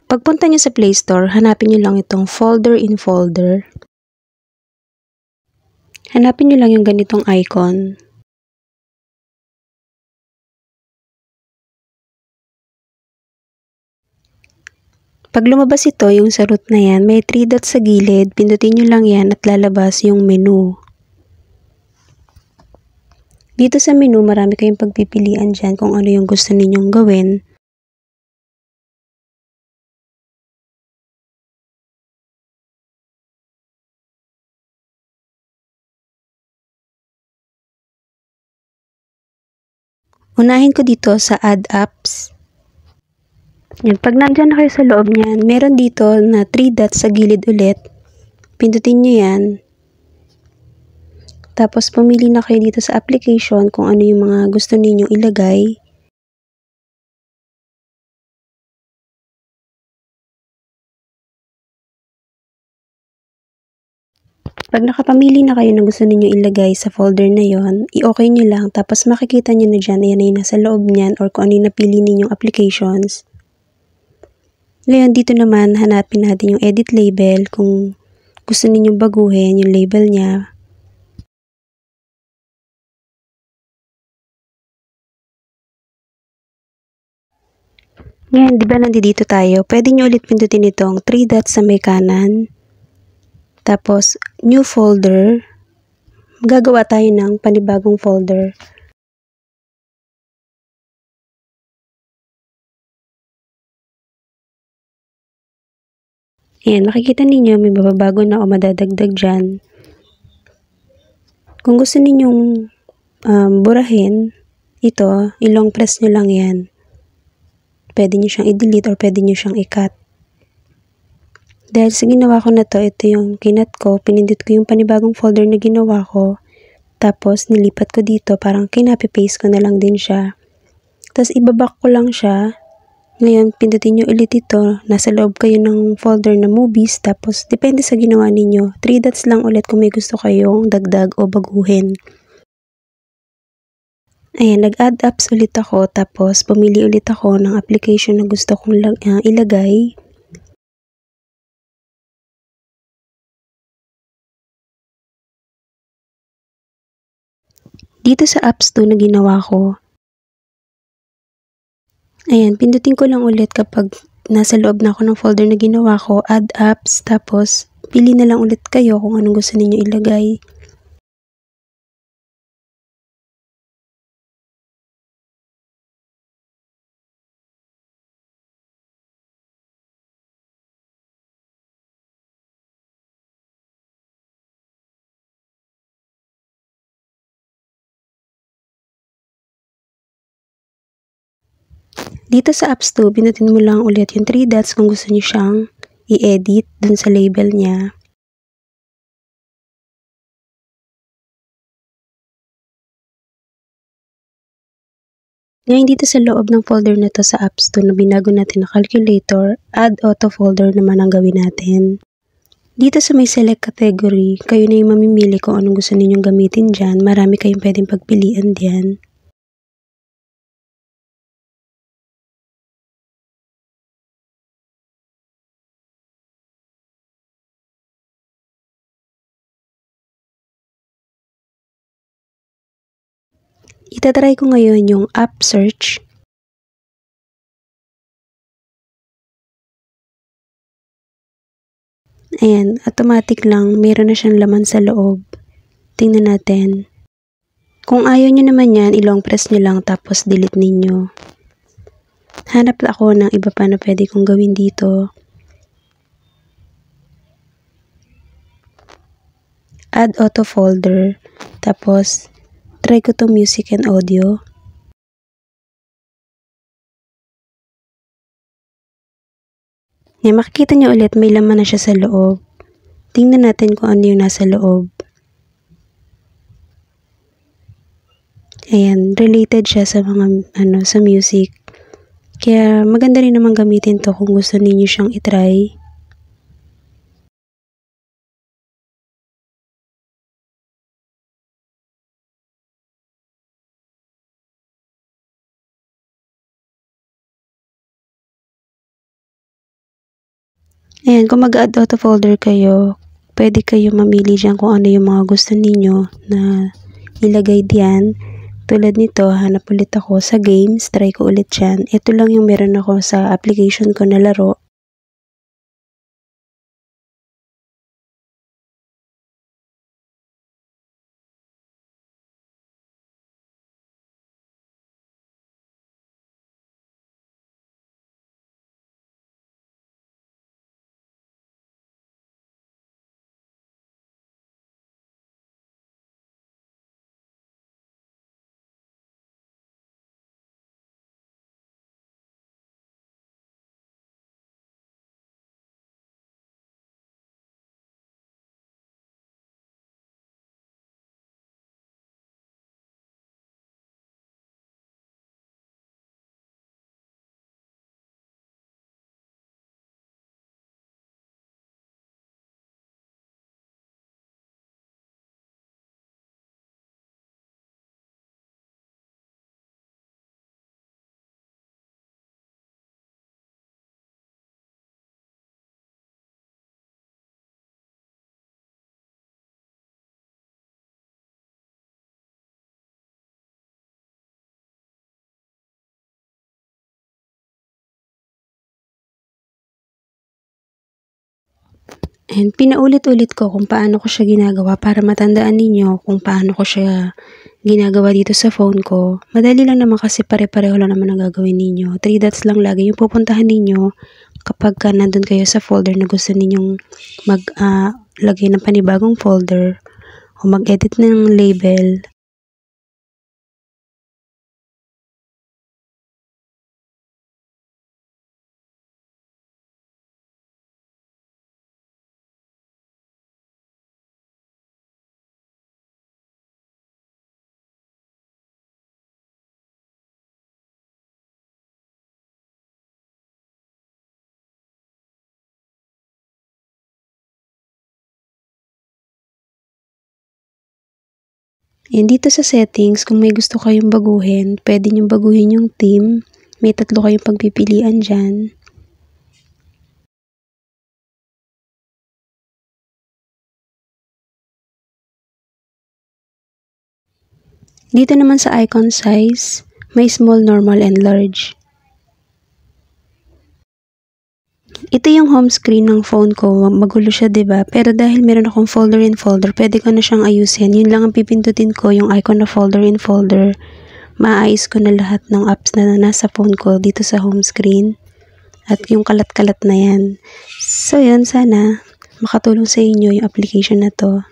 Pagpunta niyo sa Play Store, hanapin niyo lang itong folder in folder. Hanapin niyo lang yung ganitong icon. Pag lumabas ito, yung sa root na yan, may 3 dots sa gilid, pindutin nyo lang yan at lalabas yung menu. Dito sa menu, marami kayong pagpipilian dyan kung ano yung gusto ninyong gawin. Unahin ko dito sa Add Apps. Yan, pag nandyan na kayo sa loob niyan, meron dito na 3 dots sa gilid ulit. Pindutin nyo yan. Tapos pumili na kayo dito sa application kung ano yung mga gusto ninyong ilagay. Pag nakapamili na kayo ng gusto ninyong ilagay sa folder na yon, i-okay nyo lang. Tapos makikita nyo na dyan, ayan ay nasa loob niyan or kung ano yung napili ninyong applications. Ngayon, dito naman, hanapin natin yung edit label. Kung gusto ninyong baguhin yung label niya. Ngayon, di ba nandito tayo? Pwede nyo ulit pindutin itong 3 dots sa may kanan. Tapos, new folder. Gagawa tayo ng panibagong folder. Ayan, makikita ninyo may mababago na o madadagdag dyan. Kung gusto ninyong burahin, ito, ilong press nyo lang yan. Pwede nyo siyang i-delete or pwede nyo siyang i-cut. Dahil sa ginawa ko na to, ito yung kinat ko, pinindot ko yung panibagong folder na ginawa ko. Tapos, nilipat ko dito, parang kinapi-paste ko na lang din siya. Tapos, ibaback ko lang siya. Ngayon, pindutin nyo ulit ito. Nasa loob kayo ng folder na movies. Tapos, depende sa ginawa ninyo. 3 dots lang ulit kung may gusto kayong dagdag o baguhin. Ayan, nag-add apps ulit ako. Tapos, pumili ulit ako ng application na gusto kong ilagay. Dito sa apps 2 na ginawa ko, ayan, pindutin ko lang ulit kapag nasa loob na ako ng folder na ginawa ko, add apps, tapos pili na lang ulit kayo kung anong gusto niyo ilagay. Dito sa apps 2, pindutin mo lang ulit yung 3 dots kung gusto niyo siyang i-edit dun sa label niya. Ngayon dito sa loob ng folder na to sa apps 2 na binago natin na calculator, add auto folder naman ang gawin natin. Dito sa may select category, kayo na yung mamimili kung anong gusto ninyong gamitin dyan. Marami kayong pwedeng pagpilian dyan. Itatry ko ngayon yung app search. Ayan, automatic lang, meron na siyang laman sa loob. Tingnan natin. Kung ayaw nyo naman yan, ilong press nyo lang tapos delete ninyo. Hanap ako ng iba pa na pwede kong gawin dito. Add auto folder. Tapos, try ko to music and audio. Ngayon, makikita nyo ulit, may laman na siya sa loob. Tingnan natin kung ano yung nasa loob. Ayan, related siya sa mga, sa music. Kaya, maganda rin naman gamitin to kung gusto niyo siyang itry. Ayan, kung mag-add auto folder kayo, pwede kayo mamili dyan kung ano yung mga gusto ninyo na ilagay diyan. Tulad nito, hanap ulit ako sa games, try ko ulit dyan. Ito lang yung meron ako sa application ko na laro. And pinaulit-ulit ko kung paano ko siya ginagawa para matandaan ninyo kung paano ko siya ginagawa dito sa phone ko. Madali lang naman kasi pare-pareho lang naman ang gagawin ninyo. 3 dots lang lagi yung pupuntahan ninyo kapag nandun kayo sa folder na gusto ninyong lagay ng panibagong folder o mag-edit ng label. And dito sa settings, kung may gusto kayong baguhin, pwede nyo baguhin yung theme. May 3 kayong pagpipilian dyan. Dito naman sa icon size, may small, normal, and large. Ito yung home screen ng phone ko. Magulo siya, diba? Pero dahil meron akong folder in folder, pwede ko na siyang ayusin. Yun lang ang pipindutin ko, yung icon na folder in folder. Maayos ko na lahat ng apps na nasa phone ko dito sa home screen. At yung kalat-kalat na yan. So, yun. Sana makatulong sa inyo yung application na to.